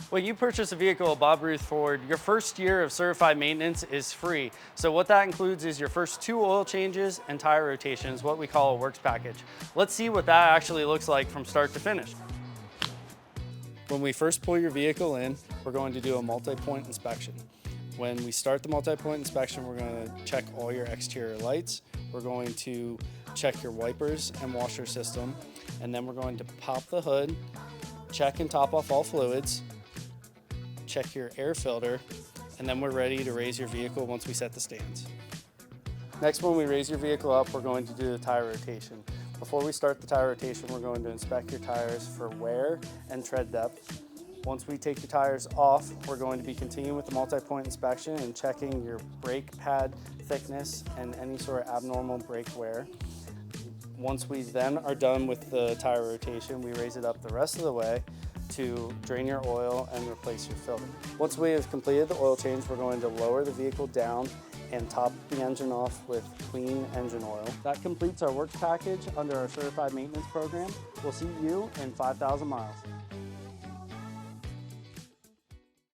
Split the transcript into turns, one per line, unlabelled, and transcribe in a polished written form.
When you purchase a vehicle at Bob Ruth Ford, your first year of certified maintenance is free. So what that includes is your first 2 oil changes and tire rotations, what we call a works package. Let's see what that actually looks like from start to finish. When we first pull your vehicle in, we're going to do a multi-point inspection. When we start the multi-point inspection, we're going to check all your exterior lights. We're going to check your wipers and washer system. And then we're going to pop the hood, check and top off all fluids, check your air filter, and then we're ready to raise your vehicle once we set the stands. Next, when we raise your vehicle up, we're going to do the tire rotation. Before we start the tire rotation, we're going to inspect your tires for wear and tread depth. Once we take your tires off, we're going to be continuing with the multi-point inspection and checking your brake pad thickness and any sort of abnormal brake wear. Once we then are done with the tire rotation, we raise it up the rest of the way to drain your oil and replace your filter. Once we have completed the oil change, we're going to lower the vehicle down and top the engine off with clean engine oil. That completes our works package under our certified maintenance program. We'll see you in 5,000 miles.